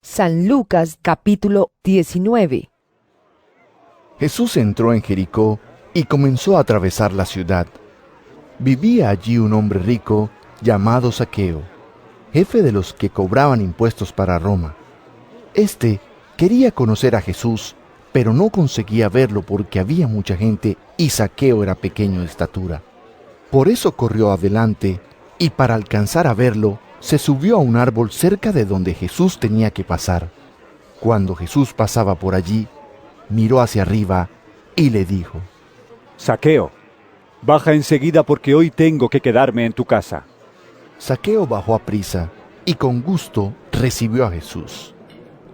San Lucas capítulo 19. Jesús entró en Jericó y comenzó a atravesar la ciudad. Vivía allí un hombre rico llamado Zaqueo, jefe de los que cobraban impuestos para Roma. Este quería conocer a Jesús, pero no conseguía verlo porque había mucha gente y Zaqueo era pequeño de estatura. Por eso corrió adelante y para alcanzar a verlo, se subió a un árbol cerca de donde Jesús tenía que pasar. Cuando Jesús pasaba por allí, miró hacia arriba y le dijo: Zaqueo, baja enseguida porque hoy tengo que quedarme en tu casa. Zaqueo bajó a prisa y con gusto recibió a Jesús.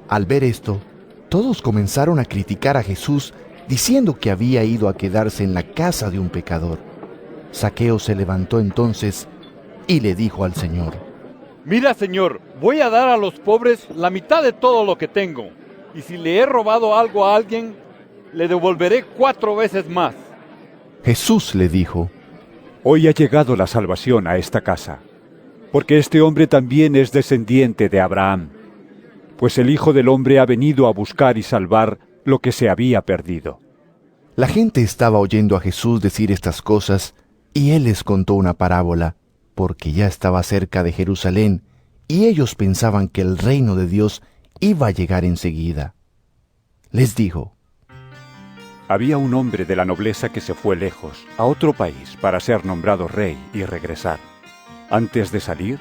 Al ver esto, todos comenzaron a criticar a Jesús diciendo que había ido a quedarse en la casa de un pecador. Zaqueo se levantó entonces y le dijo al Señor: Mira, Señor, voy a dar a los pobres la mitad de todo lo que tengo. Y si le he robado algo a alguien, le devolveré 4 veces más. Jesús le dijo: Hoy ha llegado la salvación a esta casa, porque este hombre también es descendiente de Abraham, pues el Hijo del Hombre ha venido a buscar y salvar lo que se había perdido. La gente estaba oyendo a Jesús decir estas cosas, y él les contó una parábola, porque ya estaba cerca de Jerusalén, y ellos pensaban que el reino de Dios iba a llegar enseguida. Les dijo: Había un hombre de la nobleza que se fue lejos, a otro país, para ser nombrado rey y regresar. Antes de salir,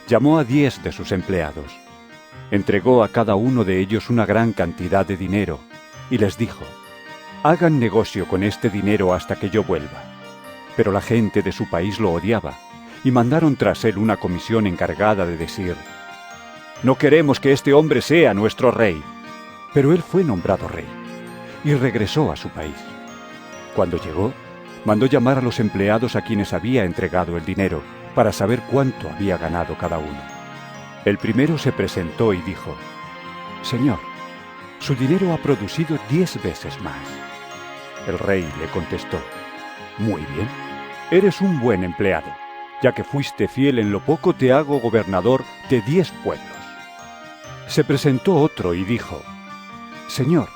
llamó a 10 de sus empleados. Entregó a cada uno de ellos una gran cantidad de dinero, y les dijo: Hagan negocio con este dinero hasta que yo vuelva. Pero la gente de su país lo odiaba, y mandaron tras él una comisión encargada de decir: No queremos que este hombre sea nuestro rey. Pero él fue nombrado rey, y regresó a su país. Cuando llegó, mandó llamar a los empleados a quienes había entregado el dinero, para saber cuánto había ganado cada uno. El primero se presentó y dijo: Señor, su dinero ha producido 10 veces más. El rey le contestó: Muy bien, eres un buen empleado. Ya que fuiste fiel en lo poco, te hago gobernador de 10 pueblos. Se presentó otro y dijo: Señor,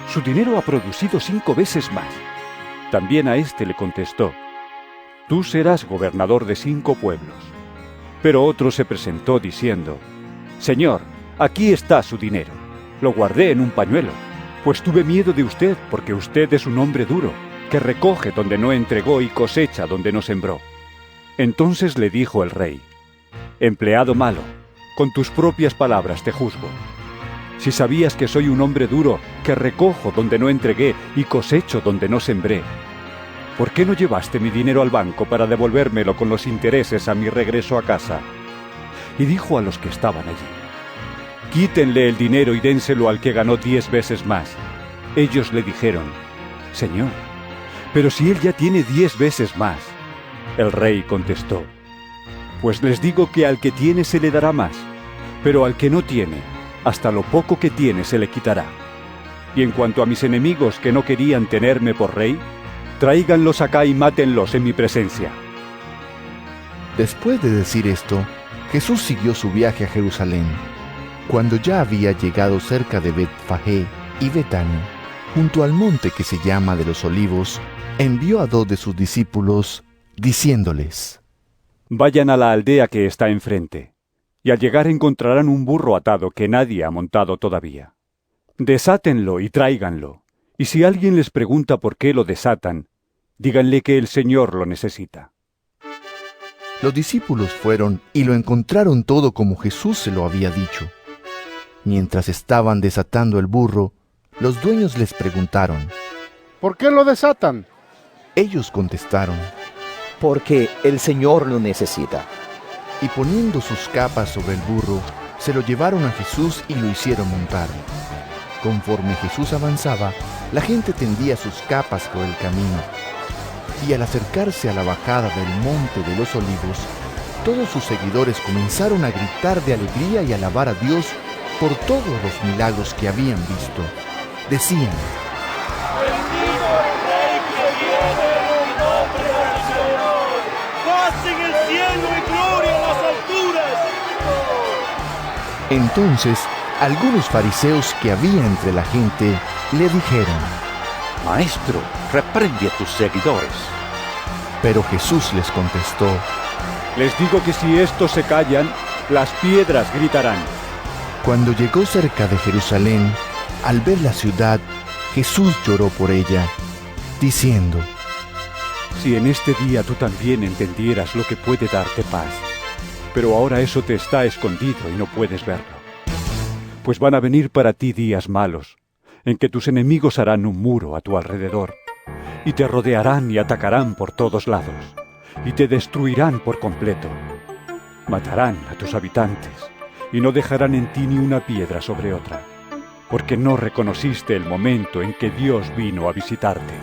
su dinero ha producido 5 veces más. También a este le contestó: Tú serás gobernador de 5 pueblos. Pero otro se presentó diciendo: Señor, aquí está su dinero. Lo guardé en un pañuelo, pues tuve miedo de usted, porque usted es un hombre duro, que recoge donde no entregó y cosecha donde no sembró. Entonces le dijo el rey: Empleado malo, con tus propias palabras te juzgo. Si sabías que soy un hombre duro, que recojo donde no entregué y cosecho donde no sembré, ¿por qué no llevaste mi dinero al banco para devolvérmelo con los intereses a mi regreso a casa? Y dijo a los que estaban allí: Quítenle el dinero y dénselo al que ganó 10 veces más. Ellos le dijeron: Señor, pero si él ya tiene 10 veces más. El rey contestó: Pues les digo que al que tiene se le dará más, pero al que no tiene, hasta lo poco que tiene se le quitará. Y en cuanto a mis enemigos que no querían tenerme por rey, tráiganlos acá y mátenlos en mi presencia. Después de decir esto, Jesús siguió su viaje a Jerusalén. Cuando ya había llegado cerca de Betfagé y Betania, junto al monte que se llama de los Olivos, envió a 2 de sus discípulos, diciéndoles: Vayan a la aldea que está enfrente, y al llegar encontrarán un burro atado que nadie ha montado todavía. Desátenlo y tráiganlo, y si alguien les pregunta por qué lo desatan, díganle que el Señor lo necesita. Los discípulos fueron y lo encontraron todo como Jesús se lo había dicho. Mientras estaban desatando el burro, los dueños les preguntaron: ¿Por qué lo desatan? Ellos contestaron: Porque el Señor lo necesita. Y poniendo sus capas sobre el burro, se lo llevaron a Jesús y lo hicieron montar. Conforme Jesús avanzaba, la gente tendía sus capas por el camino. Y al acercarse a la bajada del monte de los Olivos, todos sus seguidores comenzaron a gritar de alegría y alabar a Dios por todos los milagros que habían visto. Decían: ¡Bendito el Rey que viene en el nombre del Señor! ¡Paz en el cielo y gloria en las alturas! Entonces Algunos fariseos que había entre la gente le dijeron: Maestro, reprende a tus seguidores. Pero Jesús les contestó: Les digo que si estos se callan, las piedras gritarán. Cuando llegó cerca de Jerusalén, al ver la ciudad, Jesús lloró por ella, diciendo: Si en este día tú también entendieras lo que puede darte paz, pero ahora eso te está escondido y no puedes verlo. Pues van a venir para ti días malos, en que tus enemigos harán un muro a tu alrededor, y te rodearán y atacarán por todos lados, y te destruirán por completo. Matarán a tus habitantes, y no dejarán en ti ni una piedra sobre otra, porque no reconociste el momento en que Dios vino a visitarte.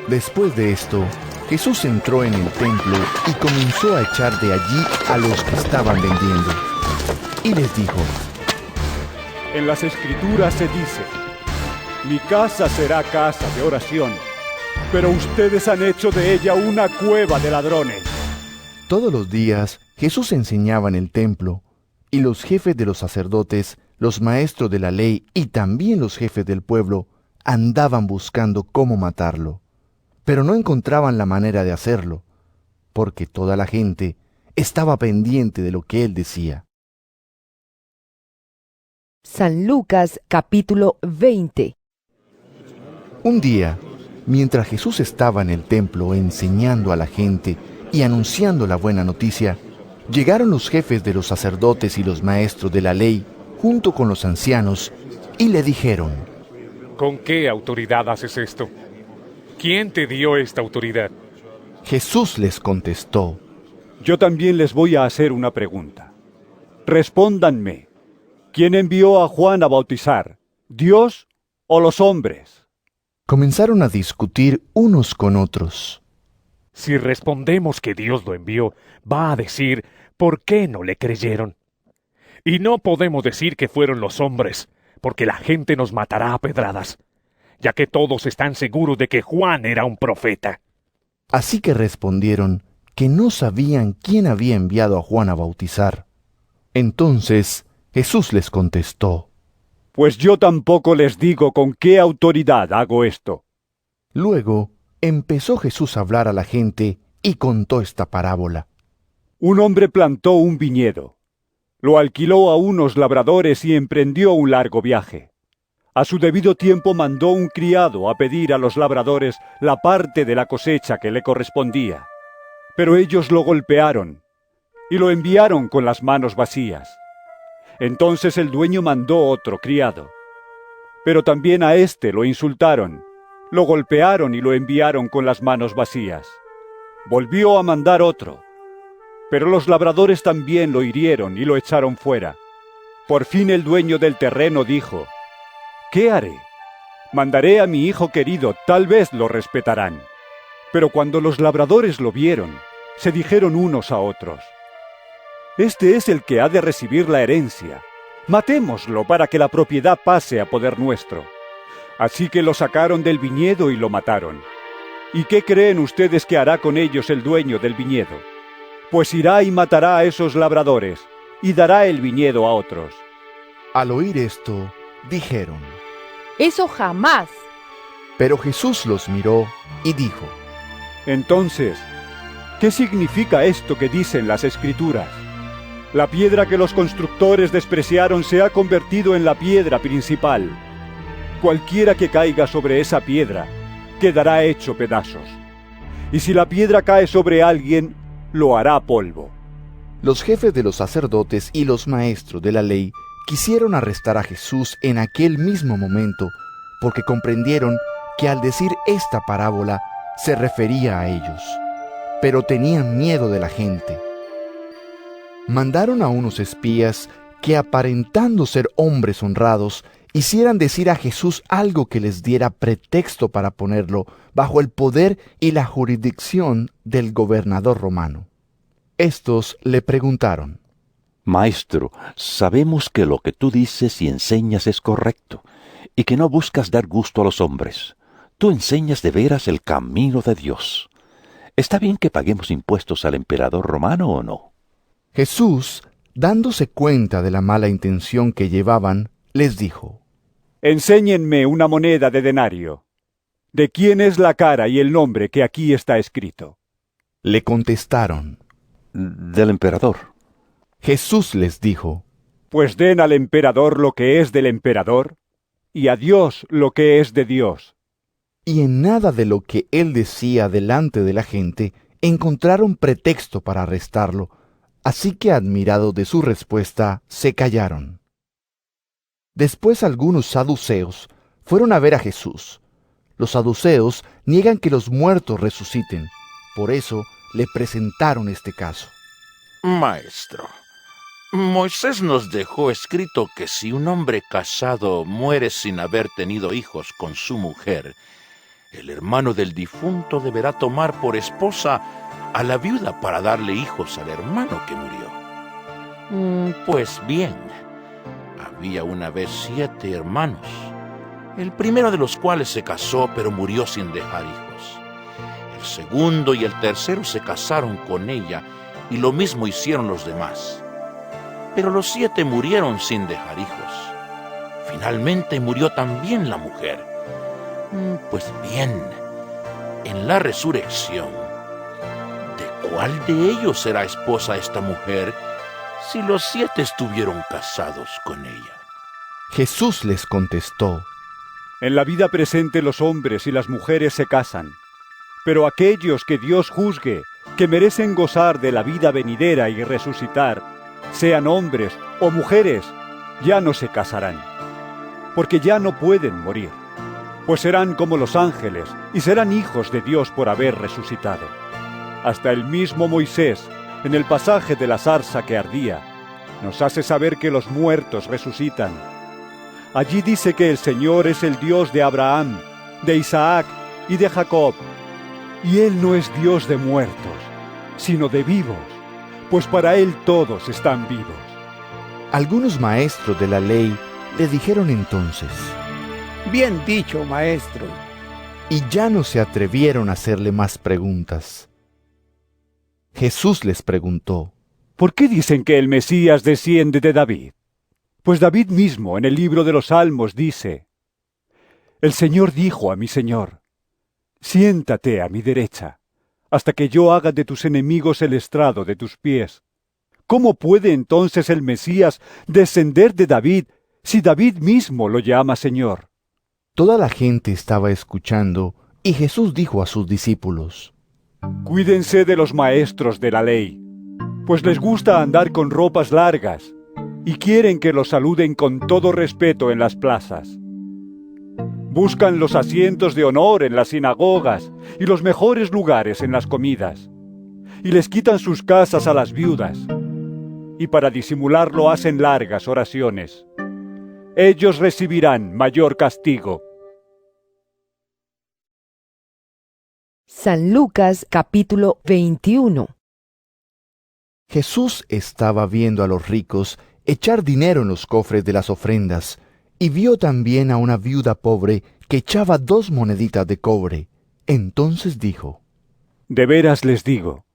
Después de esto, Jesús entró en el templo y comenzó a echar de allí a los que estaban vendiendo. Y les dijo: En las Escrituras se dice: Mi casa será casa de oración, pero ustedes han hecho de ella una cueva de ladrones. Todos los días Jesús enseñaba en el templo, y los jefes de los sacerdotes, los maestros de la ley y también los jefes del pueblo andaban buscando cómo matarlo, pero no encontraban la manera de hacerlo, porque toda la gente estaba pendiente de lo que él decía. San Lucas capítulo 20. Un día, mientras Jesús estaba en el templo enseñando a la gente y anunciando la buena noticia, llegaron los jefes de los sacerdotes y los maestros de la ley, junto con los ancianos, y le dijeron: ¿Con qué autoridad haces esto? ¿Quién te dio esta autoridad? Jesús les contestó: Yo también les voy a hacer una pregunta. Respóndanme. ¿Quién envió a Juan a bautizar? ¿Dios o los hombres? Comenzaron a discutir unos con otros. Si respondemos que Dios lo envió, va a decir, ¿por qué no le creyeron? Y no podemos decir que fueron los hombres, porque la gente nos matará a pedradas, ya que todos están seguros de que Juan era un profeta. Así que respondieron que no sabían quién había enviado a Juan a bautizar. Entonces Jesús les contestó: Pues yo tampoco les digo con qué autoridad hago esto. Luego empezó Jesús a hablar a la gente y contó esta parábola. Un hombre plantó un viñedo, lo alquiló a unos labradores y emprendió un largo viaje. A su debido tiempo mandó un criado a pedir a los labradores la parte de la cosecha que le correspondía. Pero ellos lo golpearon y lo enviaron con las manos vacías. Entonces el dueño mandó otro criado. Pero también a éste lo insultaron, lo golpearon y lo enviaron con las manos vacías. Volvió a mandar otro. Pero los labradores también lo hirieron y lo echaron fuera. Por fin el dueño del terreno dijo: ¿Qué haré? Mandaré a mi hijo querido, tal vez lo respetarán. Pero cuando los labradores lo vieron, se dijeron unos a otros: Este es el que ha de recibir la herencia. Matémoslo para que la propiedad pase a poder nuestro. Así que lo sacaron del viñedo y lo mataron. ¿Y qué creen ustedes que hará con ellos el dueño del viñedo? Pues irá y matará a esos labradores, y dará el viñedo a otros. Al oír esto, dijeron: ¡Eso jamás! Pero Jesús los miró y dijo: Entonces, ¿qué significa esto que dicen las Escrituras? La piedra que los constructores despreciaron se ha convertido en la piedra principal. Cualquiera que caiga sobre esa piedra quedará hecho pedazos. Y si la piedra cae sobre alguien, lo hará polvo. Los jefes de los sacerdotes y los maestros de la ley quisieron arrestar a Jesús en aquel mismo momento, porque comprendieron que al decir esta parábola se refería a ellos, pero tenían miedo de la gente. Mandaron a unos espías que, aparentando ser hombres honrados, hicieran decir a Jesús algo que les diera pretexto para ponerlo bajo el poder y la jurisdicción del gobernador romano. Estos le preguntaron: Maestro, sabemos que lo que tú dices y enseñas es correcto, y que no buscas dar gusto a los hombres. Tú enseñas de veras el camino de Dios. ¿Está bien que paguemos impuestos al emperador romano o no? Jesús Dándose cuenta de la mala intención que llevaban, les dijo: Enséñenme una moneda de denario. ¿De quién es la cara y el nombre que aquí está escrito? Le contestaron: Del emperador. Jesús les dijo: Pues den al emperador lo que es del emperador, y a Dios lo que es de Dios. Y en nada de lo que él decía delante de la gente encontraron pretexto para arrestarlo, así que admirados de su respuesta, se callaron. Después algunos saduceos fueron a ver a Jesús. Los saduceos niegan que los muertos resuciten, por eso le presentaron este caso. Maestro, Moisés nos dejó escrito que si un hombre casado muere sin haber tenido hijos con su mujer, el hermano del difunto deberá tomar por esposa a la viuda para darle hijos al hermano que murió. Pues bien, había una vez 7 hermanos, el primero de los cuales se casó pero murió sin dejar hijos. El segundo y el tercero se casaron con ella y lo mismo hicieron los demás. Pero los 7 murieron sin dejar hijos. Finalmente murió también la mujer. Pues bien, en la resurrección, ¿de cuál de ellos será esposa esta mujer si los 7 estuvieron casados con ella? Jesús les contestó: En la vida presente los hombres y las mujeres se casan, pero aquellos que Dios juzgue, que merecen gozar de la vida venidera y resucitar, sean hombres o mujeres, ya no se casarán, porque ya no pueden morir, pues serán como los ángeles y serán hijos de Dios por haber resucitado. Hasta el mismo Moisés, en el pasaje de la zarza que ardía, nos hace saber que los muertos resucitan. Allí dice que el Señor es el Dios de Abraham, de Isaac y de Jacob, y Él no es Dios de muertos, sino de vivos, pues para Él todos están vivos. Algunos maestros de la ley le dijeron entonces: Bien dicho, maestro. Y ya no se atrevieron a hacerle más preguntas. Jesús les preguntó: ¿Por qué dicen que el Mesías desciende de David? Pues David mismo en el libro de los Salmos dice: El Señor dijo a mi Señor: Siéntate a mi derecha, hasta que yo haga de tus enemigos el estrado de tus pies. ¿Cómo puede entonces el Mesías descender de David si David mismo lo llama Señor? Toda la gente estaba escuchando, y Jesús dijo a sus discípulos: Cuídense de los maestros de la ley, pues les gusta andar con ropas largas, y quieren que los saluden con todo respeto en las plazas. Buscan los asientos de honor en las sinagogas y los mejores lugares en las comidas, y les quitan sus casas a las viudas, y para disimularlo hacen largas oraciones. Ellos recibirán mayor castigo. San Lucas capítulo 21. Jesús estaba viendo a los ricos echar dinero en los cofres de las ofrendas, y vio también a una viuda pobre que echaba 2 moneditas de cobre. Entonces dijo: De veras les digo,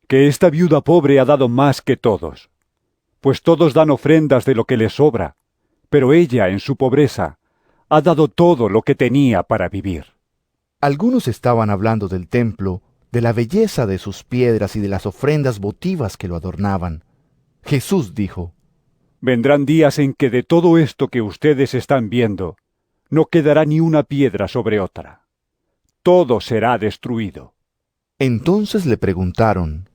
que esta viuda pobre ha dado más que todos, pues todos dan ofrendas de lo que les sobra, pero ella, en su pobreza, ha dado todo lo que tenía para vivir. Algunos estaban hablando del templo, de la belleza de sus piedras y de las ofrendas votivas que lo adornaban. Jesús dijo: Vendrán días en que de todo esto que ustedes están viendo, no quedará ni una piedra sobre otra. Todo será destruido. Entonces le preguntaron: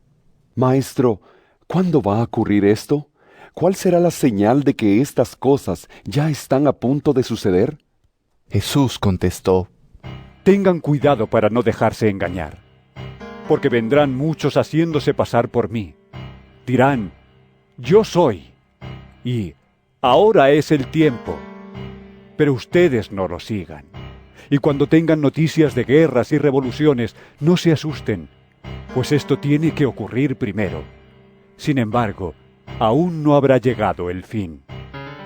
Maestro, ¿cuándo va a ocurrir esto? ¿Cuál será la señal de que estas cosas ya están a punto de suceder? Jesús contestó: Tengan cuidado para no dejarse engañar, porque vendrán muchos haciéndose pasar por mí. Dirán: Yo soy, y ahora es el tiempo. Pero ustedes no lo sigan. Y cuando tengan noticias de guerras y revoluciones, no se asusten, pues esto tiene que ocurrir primero. Sin embargo, aún no habrá llegado el fin.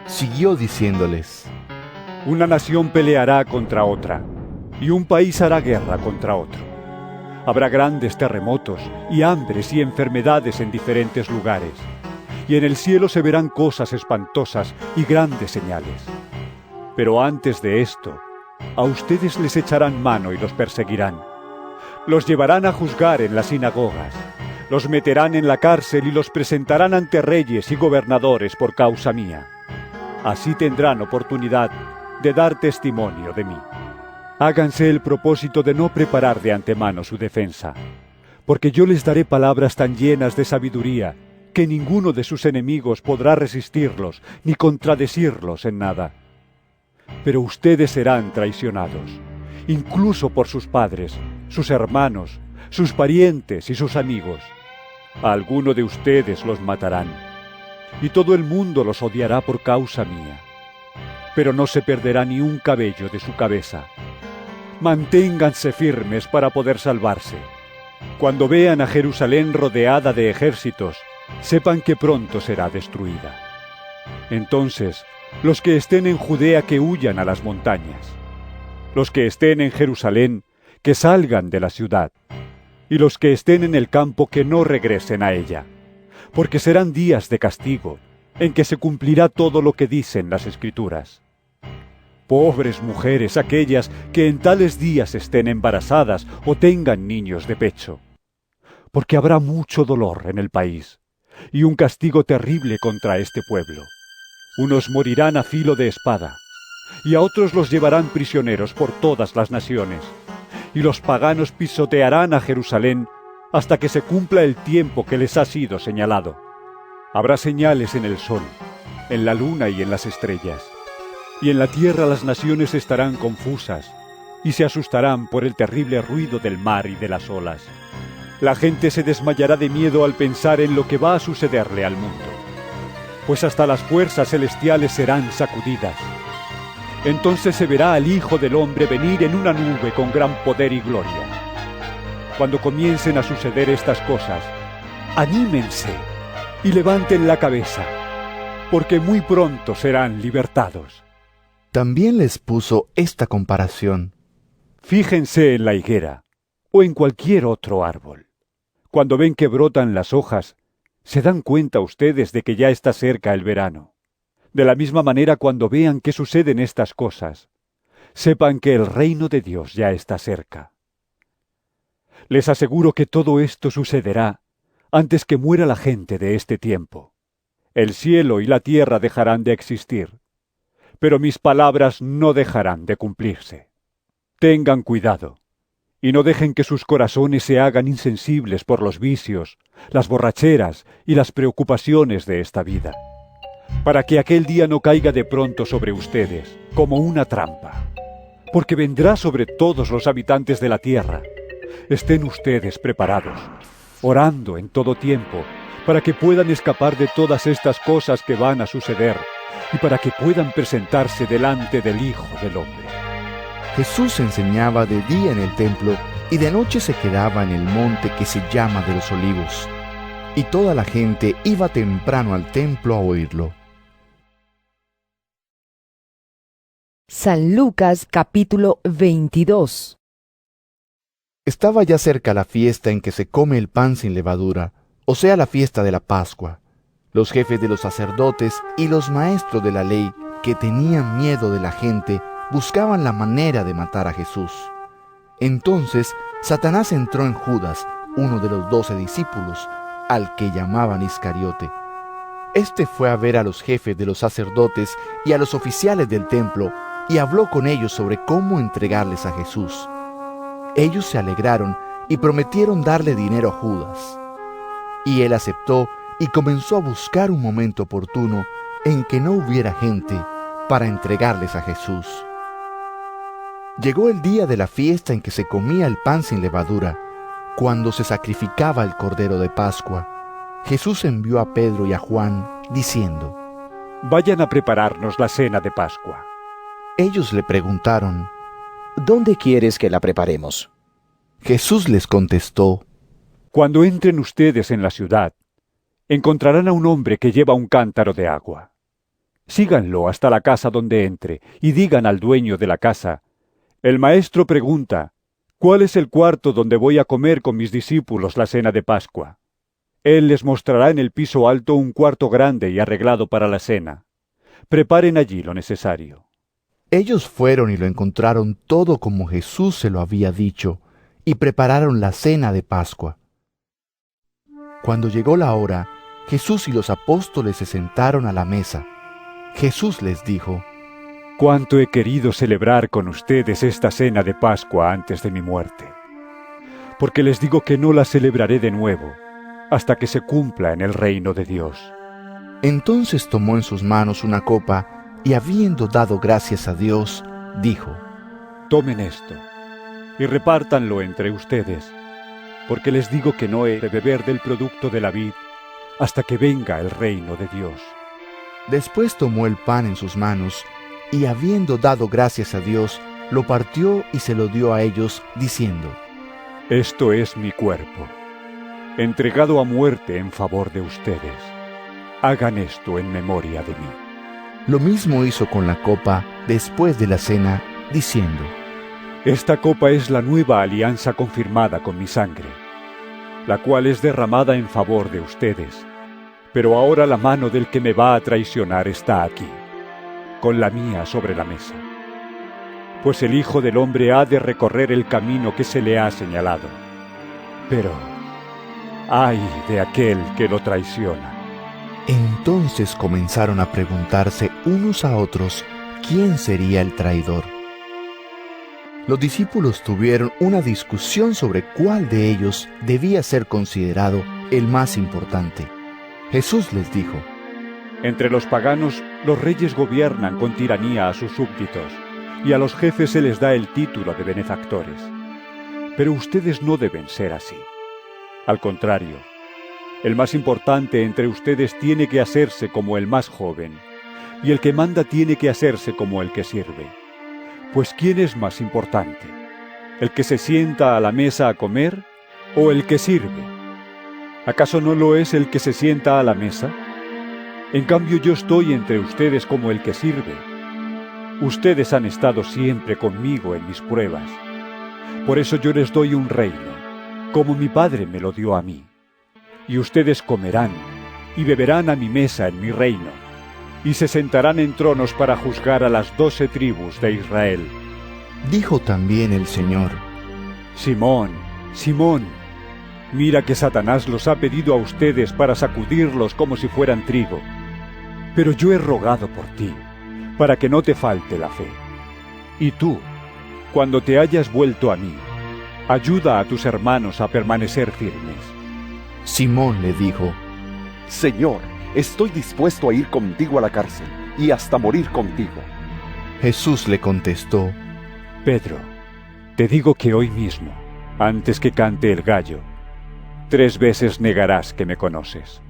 Siguió diciéndoles: Una nación peleará contra otra, y un país hará guerra contra otro. Habrá grandes terremotos y hambres y enfermedades en diferentes lugares, y en el cielo se verán cosas espantosas y grandes señales. Pero antes de esto, a ustedes les echarán mano y los perseguirán. Los llevarán a juzgar en las sinagogas, los meterán en la cárcel y los presentarán ante reyes y gobernadores por causa mía. Así tendrán oportunidad de dar testimonio de mí. Háganse el propósito de no preparar de antemano su defensa, porque yo les daré palabras tan llenas de sabiduría que ninguno de sus enemigos podrá resistirlos ni contradecirlos en nada. Pero ustedes serán traicionados, incluso por sus padres, sus hermanos, sus parientes y sus amigos. A alguno de ustedes los matarán, y todo el mundo los odiará por causa mía. Pero no se perderá ni un cabello de su cabeza. Manténganse firmes para poder salvarse. Cuando vean a Jerusalén rodeada de ejércitos, sepan que pronto será destruida. Entonces, los que estén en Judea que huyan a las montañas. Los que estén en Jerusalén, que salgan de la ciudad. Y los que estén en el campo, que no regresen a ella. Porque serán días de castigo, en que se cumplirá todo lo que dicen las Escrituras. Pobres mujeres aquellas que en tales días estén embarazadas o tengan niños de pecho. Porque habrá mucho dolor en el país, y un castigo terrible contra este pueblo. Unos morirán a filo de espada, y a otros los llevarán prisioneros por todas las naciones, y los paganos pisotearán a Jerusalén hasta que se cumpla el tiempo que les ha sido señalado. Habrá señales en el sol, en la luna y en las estrellas, y en la tierra las naciones estarán confusas, y se asustarán por el terrible ruido del mar y de las olas. La gente se desmayará de miedo al pensar en lo que va a sucederle al mundo, pues hasta las fuerzas celestiales serán sacudidas. Entonces se verá al Hijo del Hombre venir en una nube con gran poder y gloria. Cuando comiencen a suceder estas cosas, anímense y levanten la cabeza, porque muy pronto serán libertados. También les puso esta comparación. Fíjense en la higuera o en cualquier otro árbol. Cuando ven que brotan las hojas, se dan cuenta ustedes de que ya está cerca el verano. De la misma manera, cuando vean que suceden estas cosas, sepan que el reino de Dios ya está cerca. Les aseguro que todo esto sucederá antes que muera la gente de este tiempo. El cielo y la tierra dejarán de existir, pero mis palabras no dejarán de cumplirse. Tengan cuidado, y no dejen que sus corazones se hagan insensibles por los vicios, las borracheras y las preocupaciones de esta vida, para que aquel día no caiga de pronto sobre ustedes como una trampa, porque vendrá sobre todos los habitantes de la tierra. Estén ustedes preparados, orando en todo tiempo, para que puedan escapar de todas estas cosas que van a suceder y para que puedan presentarse delante del Hijo del Hombre. Jesús enseñaba de día en el templo y de noche se quedaba en el monte que se llama de los Olivos, y toda la gente iba temprano al templo a oírlo. San Lucas capítulo 22. Estaba ya cerca la fiesta en que se come el pan sin levadura, o sea, la fiesta de la Pascua. Los jefes de los sacerdotes y los maestros de la ley, que tenían miedo de la gente, buscaban la manera de matar a Jesús. Entonces Satanás entró en Judas, uno de los 12 discípulos, al que llamaban Iscariote. Este fue a ver a los jefes de los sacerdotes y a los oficiales del templo, y habló con ellos sobre cómo entregarles a Jesús. Ellos se alegraron y prometieron darle dinero a Judas. Y él aceptó y comenzó a buscar un momento oportuno en que no hubiera gente para entregarles a Jesús. Llegó el día de la fiesta en que se comía el pan sin levadura, cuando se sacrificaba el cordero de Pascua. Jesús envió a Pedro y a Juan, diciendo: Vayan a prepararnos la cena de Pascua. Ellos le preguntaron: ¿Dónde quieres que la preparemos? Jesús les contestó: Cuando entren ustedes en la ciudad, encontrarán a un hombre que lleva un cántaro de agua. Síganlo hasta la casa donde entre y digan al dueño de la casa: El maestro pregunta, ¿cuál es el cuarto donde voy a comer con mis discípulos la cena de Pascua? Él les mostrará en el piso alto un cuarto grande y arreglado para la cena. Preparen allí lo necesario. Ellos fueron y lo encontraron todo como Jesús se lo había dicho, y prepararon la cena de Pascua. Cuando llegó la hora, Jesús y los apóstoles se sentaron a la mesa. Jesús les dijo: Cuánto he querido celebrar con ustedes esta cena de Pascua antes de mi muerte. Porque les digo que no la celebraré de nuevo, hasta que se cumpla en el reino de Dios. Entonces tomó en sus manos una copa, y habiendo dado gracias a Dios, dijo: Tomen esto, y repártanlo entre ustedes, porque les digo que no he de beber del producto de la vid, hasta que venga el reino de Dios. Después tomó el pan en sus manos, y habiendo dado gracias a Dios, lo partió y se lo dio a ellos, diciendo: Esto es mi cuerpo, entregado a muerte en favor de ustedes. Hagan esto en memoria de mí. Lo mismo hizo con la copa después de la cena, diciendo: Esta copa es la nueva alianza confirmada con mi sangre, la cual es derramada en favor de ustedes. Pero ahora la mano del que me va a traicionar está aquí, con la mía sobre la mesa. Pues el Hijo del Hombre ha de recorrer el camino que se le ha señalado. Pero ¡ay de aquel que lo traiciona! Entonces comenzaron a preguntarse unos a otros quién sería el traidor. Los discípulos tuvieron una discusión sobre cuál de ellos debía ser considerado el más importante. Jesús les dijo: Entre los paganos, los reyes gobiernan con tiranía a sus súbditos, y a los jefes se les da el título de benefactores. Pero ustedes no deben ser así. Al contrario, el más importante entre ustedes tiene que hacerse como el más joven, y el que manda tiene que hacerse como el que sirve. Pues ¿quién es más importante? ¿El que se sienta a la mesa a comer o el que sirve? ¿Acaso no lo es el que se sienta a la mesa? En cambio yo estoy entre ustedes como el que sirve. Ustedes han estado siempre conmigo en mis pruebas. Por eso yo les doy un reino, como mi Padre me lo dio a mí. Y ustedes comerán y beberán a mi mesa en mi reino, y se sentarán en tronos para juzgar a las 12 tribus de Israel. Dijo también el Señor: Simón, Simón, mira que Satanás los ha pedido a ustedes para sacudirlos como si fueran trigo. Pero yo he rogado por ti, para que no te falte la fe. Y tú, cuando te hayas vuelto a mí, ayuda a tus hermanos a permanecer firmes. Simón le dijo: Señor, estoy dispuesto a ir contigo a la cárcel y hasta morir contigo. Jesús le contestó: Pedro, te digo que hoy mismo, antes que cante el gallo, 3 veces negarás que me conoces.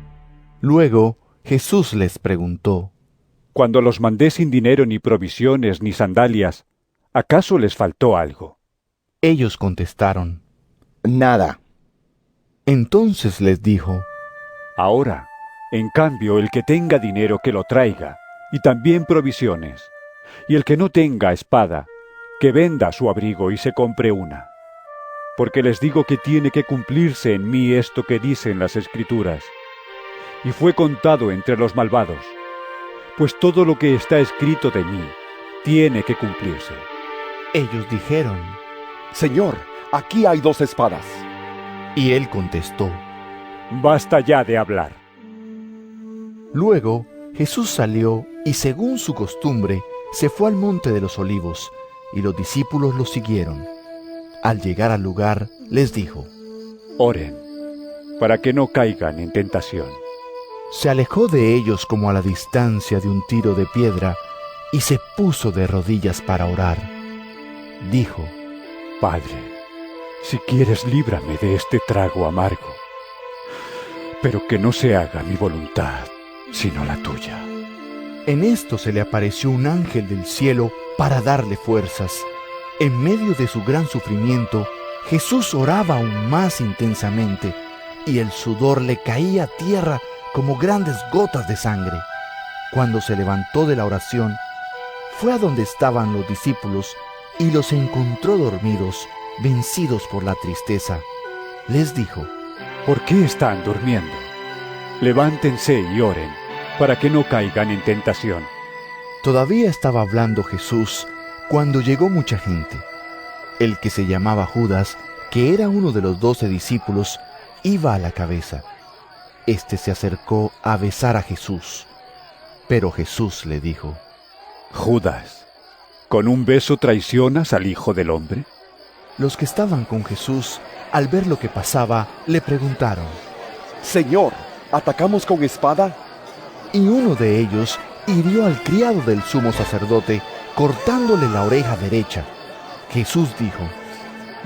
Luego Jesús les preguntó: Cuando los mandé sin dinero ni provisiones ni sandalias, ¿acaso les faltó algo? Ellos contestaron: Nada. Entonces les dijo: Ahora, en cambio, el que tenga dinero que lo traiga, y también provisiones, y el que no tenga espada, que venda su abrigo y se compre una. Porque les digo que tiene que cumplirse en mí esto que dicen las Escrituras. Y fue contado entre los malvados, pues todo lo que está escrito de mí tiene que cumplirse. Ellos dijeron: Señor, aquí hay 2 espadas. Y él contestó: Basta ya de hablar. Luego Jesús salió y, según su costumbre, se fue al monte de los Olivos, y los discípulos lo siguieron. Al llegar al lugar, les dijo: Oren, para que no caigan en tentación. Se alejó de ellos como a la distancia de un tiro de piedra, y se puso de rodillas para orar. Dijo: Padre, si quieres, líbrame de este trago amargo, pero que no se haga mi voluntad, sino la tuya. En esto se le apareció un ángel del cielo para darle fuerzas. En medio de su gran sufrimiento, Jesús oraba aún más intensamente, y el sudor le caía a tierra como grandes gotas de sangre. Cuando se levantó de la oración, fue a donde estaban los discípulos y los encontró dormidos, vencidos por la tristeza. Les dijo: ¿por qué están durmiendo? Levántense y oren, para que no caigan en tentación. Todavía estaba hablando Jesús cuando llegó mucha gente. El que se llamaba Judas, que era uno de los 12 discípulos, iba a la cabeza. Este se acercó a besar a Jesús. Pero Jesús le dijo: Judas, ¿con un beso traicionas al Hijo del Hombre? Los que estaban con Jesús, al ver lo que pasaba, le preguntaron: Señor, ¿atacamos con espada? Y uno de ellos hirió al criado del sumo sacerdote, cortándole la oreja derecha. Jesús dijo: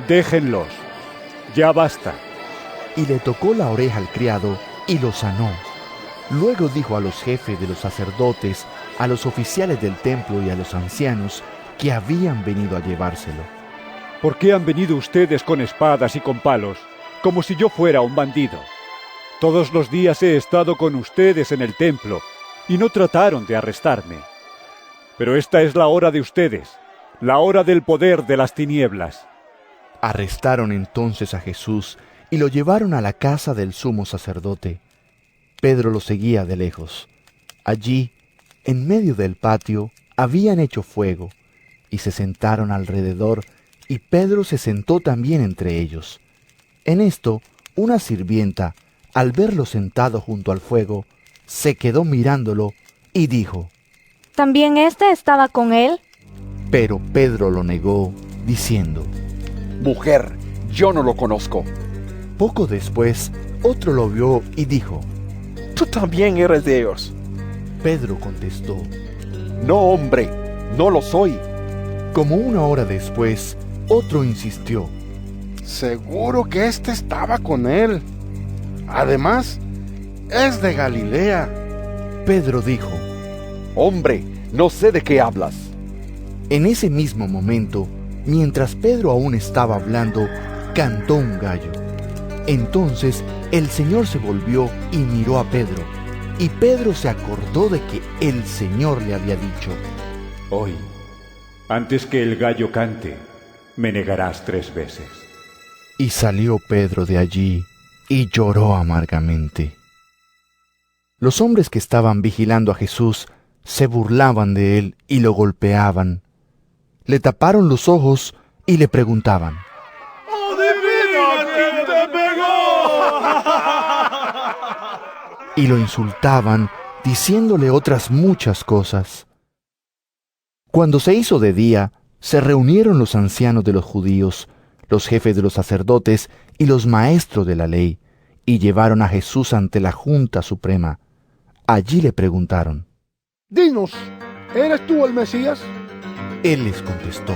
Déjenlos, ya basta. Y le tocó la oreja al criado y lo sanó. Luego dijo a los jefes de los sacerdotes, a los oficiales del templo y a los ancianos que habían venido a llevárselo: ¿Por qué han venido ustedes con espadas y con palos, como si yo fuera un bandido? Todos los días he estado con ustedes en el templo, y no trataron de arrestarme. Pero esta es la hora de ustedes, la hora del poder de las tinieblas. Arrestaron entonces a Jesús y lo llevaron a la casa del sumo sacerdote. Pedro lo seguía de lejos. Allí, en medio del patio, habían hecho fuego, y se sentaron alrededor, y Pedro se sentó también entre ellos. En esto, una sirvienta, al verlo sentado junto al fuego, se quedó mirándolo y dijo: ¿También éste estaba con él? Pero Pedro lo negó, diciendo: Mujer, yo no lo conozco. Poco después, otro lo vio y dijo: Tú también eres de ellos. Pedro contestó: No, hombre, no lo soy. Como una hora después, otro insistió: Seguro que éste estaba con él. Además, es de Galilea. Pedro dijo: Hombre, no sé de qué hablas. En ese mismo momento, mientras Pedro aún estaba hablando, cantó un gallo. Entonces el Señor se volvió y miró a Pedro, y Pedro se acordó de que el Señor le había dicho: Hoy, antes que el gallo cante, me negarás 3 veces. Y salió Pedro de allí y lloró amargamente. Los hombres que estaban vigilando a Jesús se burlaban de él y lo golpeaban. Le taparon los ojos y le preguntaban: ¡Adivina quién te pegó! Y lo insultaban, diciéndole otras muchas cosas. Cuando se hizo de día, se reunieron los ancianos de los judíos, los jefes de los sacerdotes y los maestros de la ley, y llevaron a Jesús ante la Junta Suprema. Allí le preguntaron: Dinos, ¿eres tú el Mesías? Él les contestó: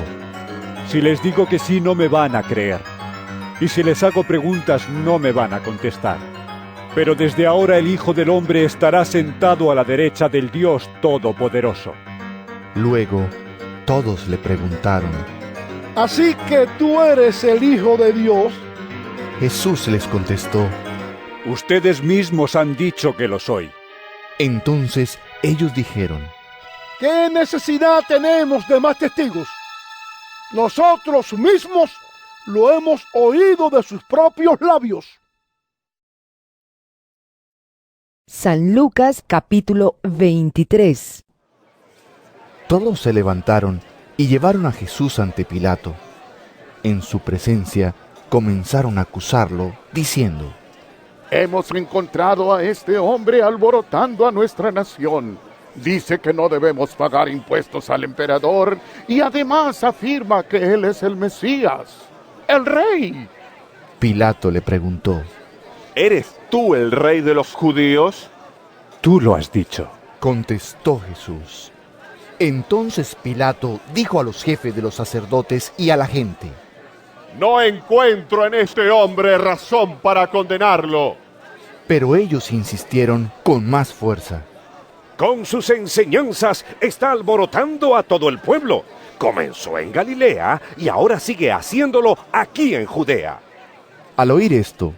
Si les digo que sí, no me van a creer. Y si les hago preguntas, no me van a contestar. Pero desde ahora el Hijo del Hombre estará sentado a la derecha del Dios Todopoderoso. Luego, todos le preguntaron: ¿Así que tú eres el Hijo de Dios? Jesús les contestó: Ustedes mismos han dicho que lo soy. Entonces ellos dijeron: ¿Qué necesidad tenemos de más testigos? Nosotros mismos lo hemos oído de sus propios labios. San Lucas capítulo 23. Todos se levantaron y llevaron a Jesús ante Pilato. En su presencia comenzaron a acusarlo, diciendo: Hemos encontrado a este hombre alborotando a nuestra nación. Dice que no debemos pagar impuestos al emperador y además afirma que él es el Mesías, el rey. Pilato le preguntó: ¿Eres tú el rey de los judíos? Tú lo has dicho, contestó Jesús. Entonces Pilato dijo a los jefes de los sacerdotes y a la gente: No encuentro en este hombre razón para condenarlo. Pero ellos insistieron con más fuerza: Con sus enseñanzas está alborotando a todo el pueblo. Comenzó en Galilea y ahora sigue haciéndolo aquí en Judea. Al oír esto,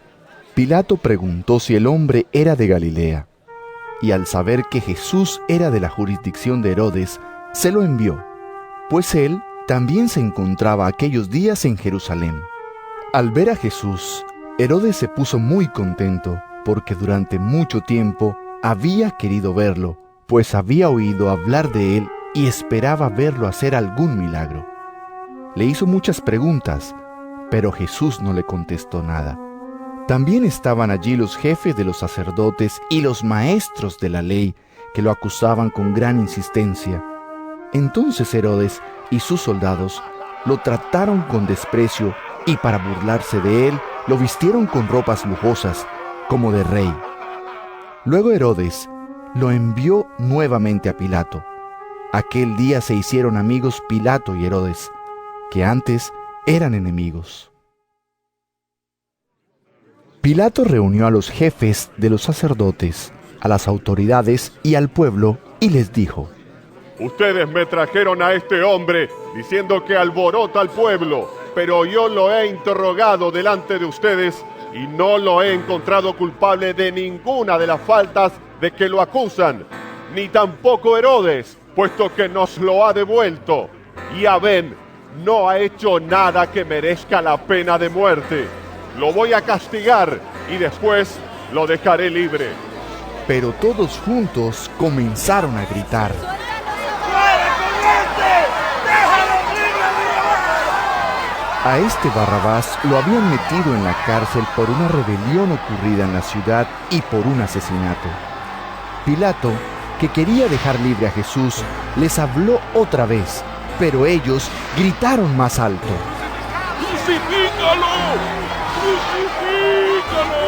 Pilato preguntó si el hombre era de Galilea. Y al saber que Jesús era de la jurisdicción de Herodes, se lo envió, pues él también se encontraba aquellos días en Jerusalén. Al ver a Jesús, Herodes se puso muy contento porque durante mucho tiempo había querido verlo, pues había oído hablar de él y esperaba verlo hacer algún milagro. Le hizo muchas preguntas, pero Jesús no le contestó nada. También estaban allí los jefes de los sacerdotes y los maestros de la ley, que lo acusaban con gran insistencia. Entonces Herodes y sus soldados lo trataron con desprecio y para burlarse de él, lo vistieron con ropas lujosas, como de rey. Luego Herodes lo envió nuevamente a Pilato. Aquel día se hicieron amigos Pilato y Herodes, que antes eran enemigos. Pilato reunió a los jefes de los sacerdotes, a las autoridades y al pueblo, y les dijo: Ustedes me trajeron a este hombre diciendo que alborota al pueblo, pero yo lo he interrogado delante de ustedes y no lo he encontrado culpable de ninguna de las faltas de que lo acusan, ni tampoco Herodes, puesto que nos lo ha devuelto. Ya ven, no ha hecho nada que merezca la pena de muerte. Lo voy a castigar y después lo dejaré libre. Pero todos juntos comenzaron a gritar: a este Barrabás lo habían metido en la cárcel por una rebelión ocurrida en la ciudad y por un asesinato. Pilato, que quería dejar libre a Jesús, les habló otra vez, pero ellos gritaron más alto: ¡Crucifícalo! ¡Crucifícalo!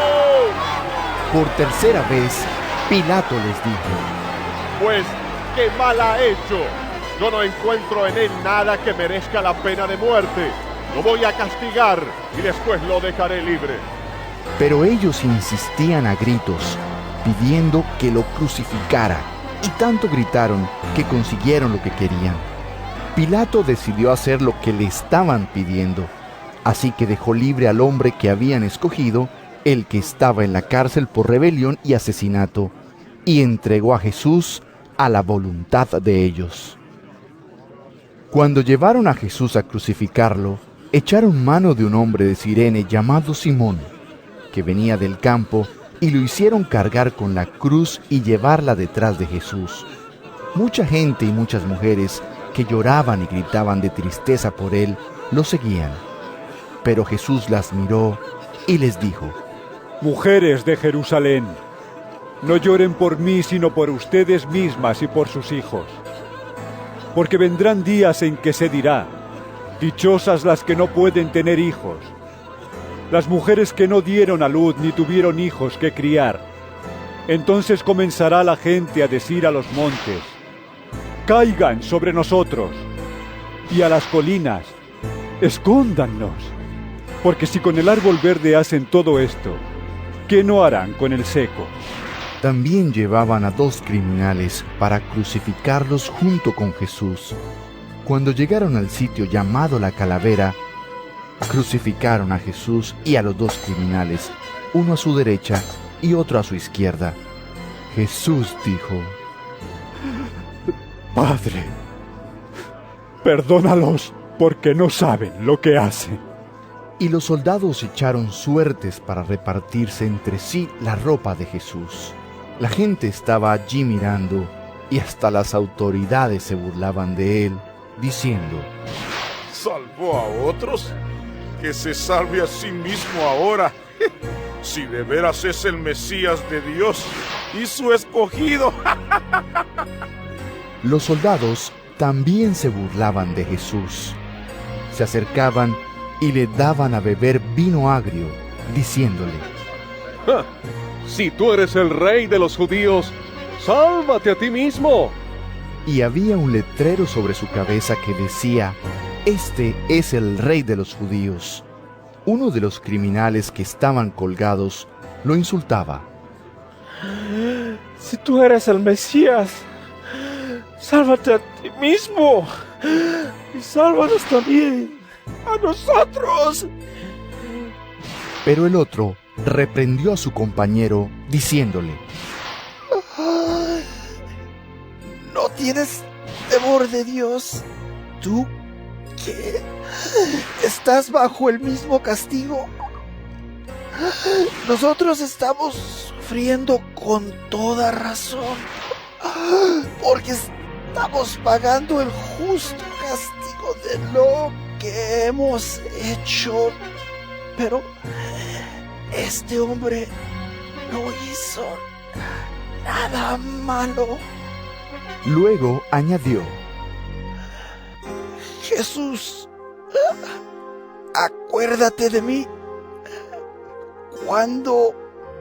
Por tercera vez, Pilato les dijo: Pues, ¿qué mal ha hecho? Yo no encuentro en él nada que merezca la pena de muerte. Lo voy a castigar y después lo dejaré libre. Pero ellos insistían a gritos, pidiendo que lo crucificara, y tanto gritaron que consiguieron lo que querían. Pilato decidió hacer lo que le estaban pidiendo, así que dejó libre al hombre que habían escogido, el que estaba en la cárcel por rebelión y asesinato, y entregó a Jesús a la voluntad de ellos. Cuando llevaron a Jesús a crucificarlo, echaron mano de un hombre de Cirene llamado Simón, que venía del campo, y lo hicieron cargar con la cruz y llevarla detrás de Jesús. Mucha gente y muchas mujeres que lloraban y gritaban de tristeza por él, lo seguían. Pero Jesús las miró y les dijo: Mujeres de Jerusalén, no lloren por mí, sino por ustedes mismas y por sus hijos. Porque vendrán días en que se dirá: dichosas las que no pueden tener hijos, las mujeres que no dieron a luz ni tuvieron hijos que criar. Entonces comenzará la gente a decir a los montes: caigan sobre nosotros, y a las colinas: escóndannos. Porque si con el árbol verde hacen todo esto, ¿qué no harán con el seco? También llevaban a 2 criminales para crucificarlos junto con Jesús. Cuando llegaron al sitio llamado la Calavera, crucificaron a Jesús y a los 2 criminales, uno a su derecha y otro a su izquierda. Jesús dijo: Padre, perdónalos, porque no saben lo que hacen. Y los soldados echaron suertes para repartirse entre sí la ropa de Jesús. La gente estaba allí mirando, y hasta las autoridades se burlaban de él, diciendo: ¿salvó a otros? Que se salve a sí mismo ahora, si de veras es el Mesías de Dios y su escogido. Los soldados también se burlaban de Jesús. Se acercaban y le daban a beber vino agrio, diciéndole: Si tú eres el rey de los judíos, sálvate a ti mismo. Y había un letrero sobre su cabeza que decía: este es el rey de los judíos. Uno de los criminales que estaban colgados lo insultaba: si tú eres el Mesías, sálvate a ti mismo y sálvanos también a nosotros. Pero el otro reprendió a su compañero diciéndole: ¿no tienes temor de Dios? ¿Tú que estás bajo el mismo castigo? Nosotros estamos sufriendo con toda razón, porque estamos pagando el justo castigo de lo que hemos hecho. Pero este hombre no hizo nada malo. Luego añadió: Jesús, acuérdate de mí cuando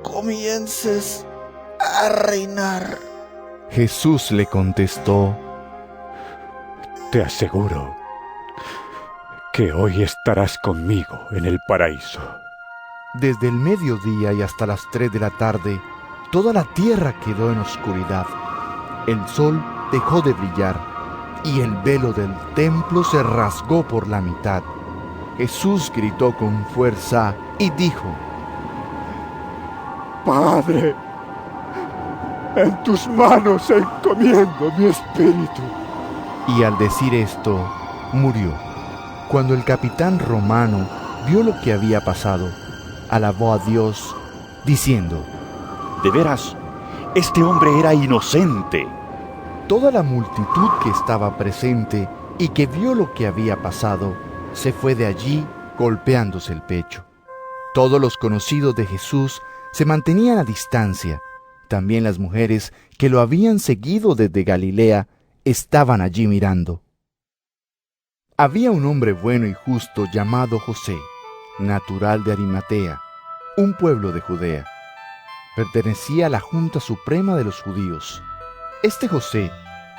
comiences a reinar. Jesús le contestó: Te aseguro que hoy estarás conmigo en el paraíso. Desde el mediodía y hasta las 3 de la tarde, toda la tierra quedó en oscuridad. El sol dejó de brillar y el velo del templo se rasgó por la mitad. Jesús gritó con fuerza y dijo: Padre, en tus manos encomiendo mi espíritu. Y al decir esto, murió. Cuando el capitán romano vio lo que había pasado, alabó a Dios, diciendo: De veras, este hombre era inocente. Toda la multitud que estaba presente y que vio lo que había pasado, se fue de allí golpeándose el pecho. Todos los conocidos de Jesús se mantenían a distancia. También las mujeres que lo habían seguido desde Galilea estaban allí mirando. Había un hombre bueno y justo llamado José, natural de Arimatea, un pueblo de Judea. Pertenecía a la Junta Suprema de los judíos. Este José,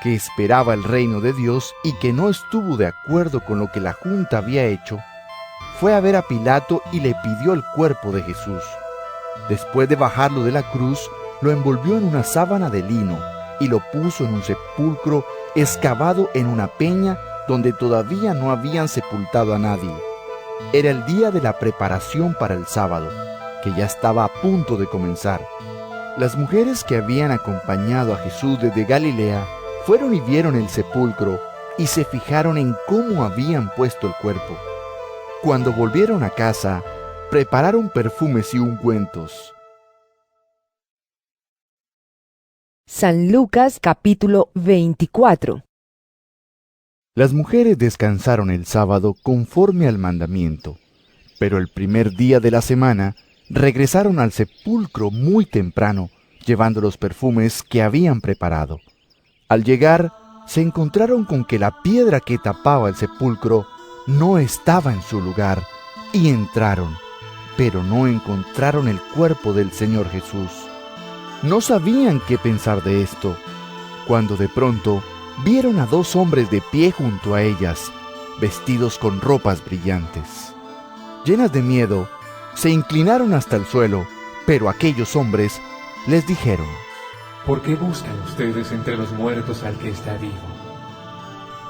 que esperaba el reino de Dios y que no estuvo de acuerdo con lo que la Junta había hecho, fue a ver a Pilato y le pidió el cuerpo de Jesús. Después de bajarlo de la cruz, lo envolvió en una sábana de lino y lo puso en un sepulcro excavado en una peña donde todavía no habían sepultado a nadie. Era el día de la preparación para el sábado, que ya estaba a punto de comenzar. Las mujeres que habían acompañado a Jesús desde Galilea fueron y vieron el sepulcro y se fijaron en cómo habían puesto el cuerpo. Cuando volvieron a casa, prepararon perfumes y ungüentos. San Lucas capítulo 24. Las mujeres descansaron el sábado conforme al mandamiento, pero el primer día de la semana regresaron al sepulcro muy temprano, llevando los perfumes que habían preparado. Al llegar, se encontraron con que la piedra que tapaba el sepulcro no estaba en su lugar, y entraron, pero no encontraron el cuerpo del Señor Jesús. No sabían qué pensar de esto, cuando de pronto vieron a 2 hombres de pie junto a ellas, vestidos con ropas brillantes. Llenas de miedo, se inclinaron hasta el suelo, pero aquellos hombres les dijeron: ¿Por qué buscan ustedes entre los muertos al que está vivo?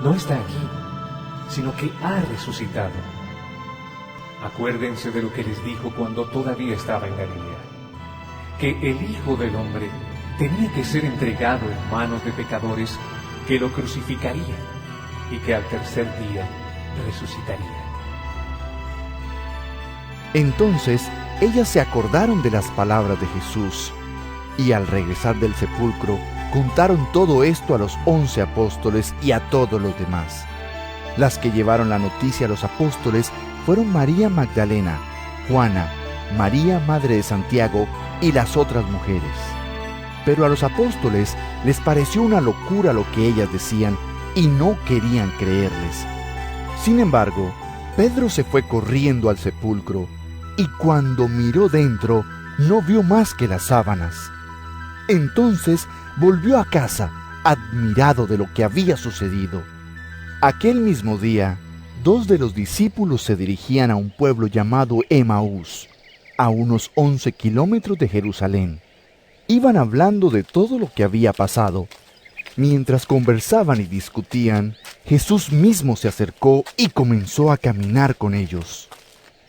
No está aquí, sino que ha resucitado. Acuérdense de lo que les dijo cuando todavía estaba en Galilea, que el Hijo del Hombre tenía que ser entregado en manos de pecadores que lo crucificarían y que al tercer día resucitaría. Entonces ellas se acordaron de las palabras de Jesús, y al regresar del sepulcro contaron todo esto a los 11 apóstoles y a todos los demás. Las que llevaron la noticia a los apóstoles fueron María Magdalena, Juana, María madre de Santiago y las otras mujeres. Pero a los apóstoles les pareció una locura lo que ellas decían y no querían creerles. Sin embargo, Pedro se fue corriendo al sepulcro y cuando miró dentro no vio más que las sábanas. Entonces volvió a casa, admirado de lo que había sucedido. Aquel mismo día, 2 de los discípulos se dirigían a un pueblo llamado Emaús, a unos 11 kilómetros de Jerusalén. Iban hablando de todo lo que había pasado. Mientras conversaban y discutían, Jesús mismo se acercó y comenzó a caminar con ellos.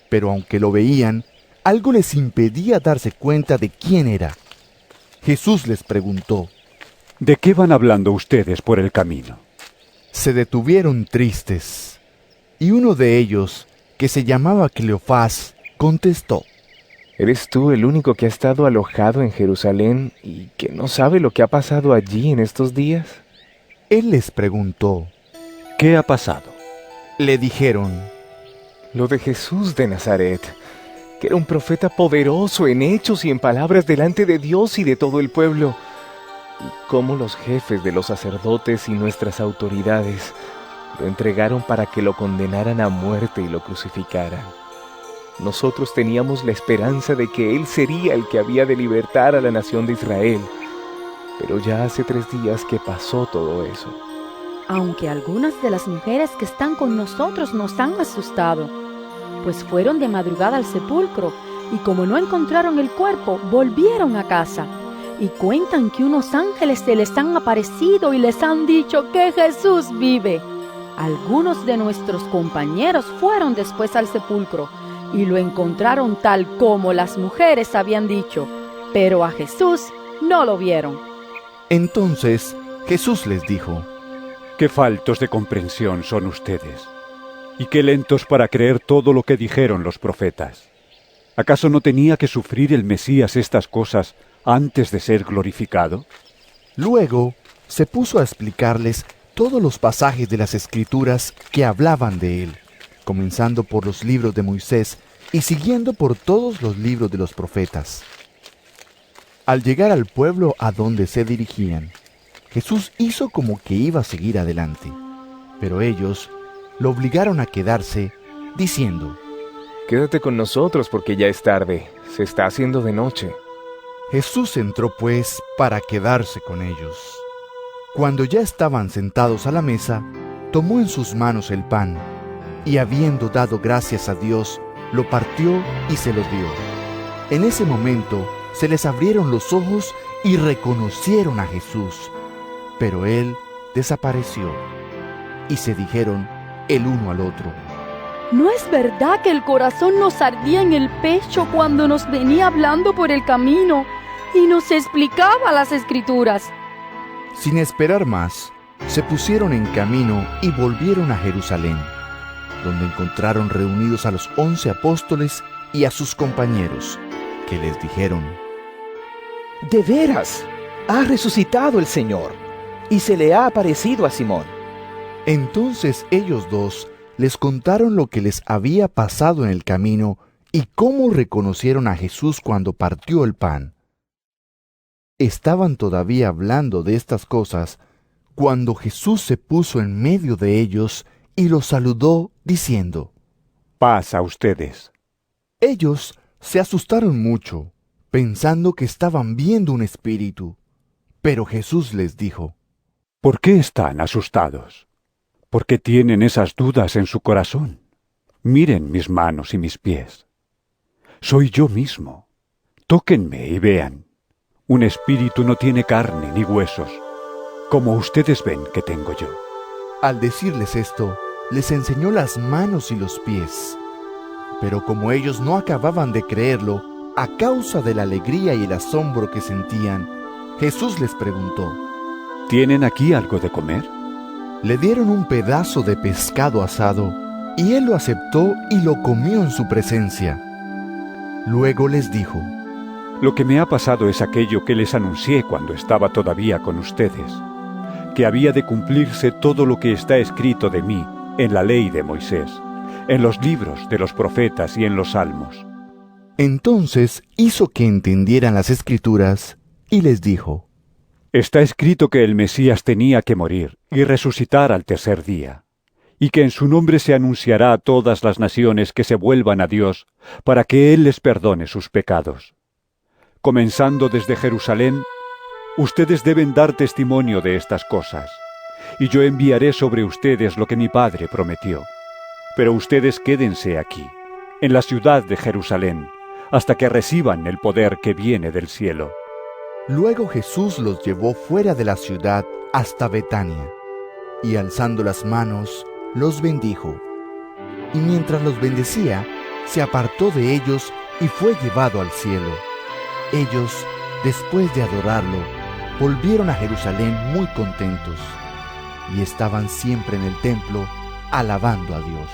Pero aunque lo veían, algo les impedía darse cuenta de quién era. Jesús les preguntó: ¿De qué van hablando ustedes por el camino? Se detuvieron tristes, y uno de ellos, que se llamaba Cleofás, contestó: ¿Eres tú el único que ha estado alojado en Jerusalén y que no sabe lo que ha pasado allí en estos días? Él les preguntó, ¿qué ha pasado? Le dijeron, lo de Jesús de Nazaret, que era un profeta poderoso en hechos y en palabras delante de Dios y de todo el pueblo, y cómo los jefes de los sacerdotes y nuestras autoridades lo entregaron para que lo condenaran a muerte y lo crucificaran. Nosotros teníamos la esperanza de que Él sería el que había de libertar a la nación de Israel, pero ya hace 3 días que pasó todo eso. Aunque algunas de las mujeres que están con nosotros nos han asustado, pues fueron de madrugada al sepulcro y como no encontraron el cuerpo, volvieron a casa y cuentan que unos ángeles se les han aparecido y les han dicho que Jesús vive. Algunos de nuestros compañeros fueron después al sepulcro y lo encontraron tal como las mujeres habían dicho, pero a Jesús no lo vieron. Entonces Jesús les dijo, qué faltos de comprensión son ustedes, y qué lentos para creer todo lo que dijeron los profetas. ¿Acaso no tenía que sufrir el Mesías estas cosas antes de ser glorificado? Luego se puso a explicarles todos los pasajes de las Escrituras que hablaban de él, comenzando por los libros de Moisés y siguiendo por todos los libros de los profetas. Al llegar al pueblo a donde se dirigían, Jesús hizo como que iba a seguir adelante, pero ellos lo obligaron a quedarse, diciendo, quédate con nosotros porque ya es tarde, se está haciendo de noche. Jesús entró pues para quedarse con ellos. Cuando ya estaban sentados a la mesa, tomó en sus manos el pan, y habiendo dado gracias a Dios, lo partió y se los dio. En ese momento se les abrieron los ojos y reconocieron a Jesús, pero él desapareció, y se dijeron el uno al otro, ¿no es verdad que el corazón nos ardía en el pecho cuando nos venía hablando por el camino y nos explicaba las Escrituras? Sin esperar más, se pusieron en camino y volvieron a Jerusalén, donde encontraron reunidos a los 11 apóstoles y a sus compañeros, que les dijeron, de veras, ha resucitado el Señor, y se le ha aparecido a Simón. Entonces ellos dos les contaron lo que les había pasado en el camino y cómo reconocieron a Jesús cuando partió el pan. Estaban todavía hablando de estas cosas cuando Jesús se puso en medio de ellos y los saludó diciendo, paz a ustedes. Ellos se asustaron mucho, pensando que estaban viendo un espíritu. Pero Jesús les dijo, ¿por qué están asustados? ¿Por qué tienen esas dudas en su corazón? Miren mis manos y mis pies. Soy yo mismo. Tóquenme y vean. Un espíritu no tiene carne ni huesos, como ustedes ven que tengo yo. Al decirles esto, les enseñó las manos y los pies. Pero como ellos no acababan de creerlo, a causa de la alegría y el asombro que sentían, Jesús les preguntó, ¿tienen aquí algo de comer? Le dieron un pedazo de pescado asado, y él lo aceptó y lo comió en su presencia. Luego les dijo, lo que me ha pasado es aquello que les anuncié cuando estaba todavía con ustedes, que había de cumplirse todo lo que está escrito de mí en la ley de Moisés, en los libros de los profetas y en los salmos. Entonces hizo que entendieran las Escrituras y les dijo, está escrito que el Mesías tenía que morir y resucitar al tercer día, y que en su nombre se anunciará a todas las naciones que se vuelvan a Dios para que Él les perdone sus pecados. Comenzando desde Jerusalén, ustedes deben dar testimonio de estas cosas, y yo enviaré sobre ustedes lo que mi Padre prometió. Pero ustedes quédense aquí, en la ciudad de Jerusalén, hasta que reciban el poder que viene del cielo. Luego Jesús los llevó fuera de la ciudad hasta Betania, y alzando las manos, los bendijo. Y mientras los bendecía, se apartó de ellos y fue llevado al cielo. Ellos, después de adorarlo, volvieron a Jerusalén muy contentos, y estaban siempre en el templo alabando a Dios.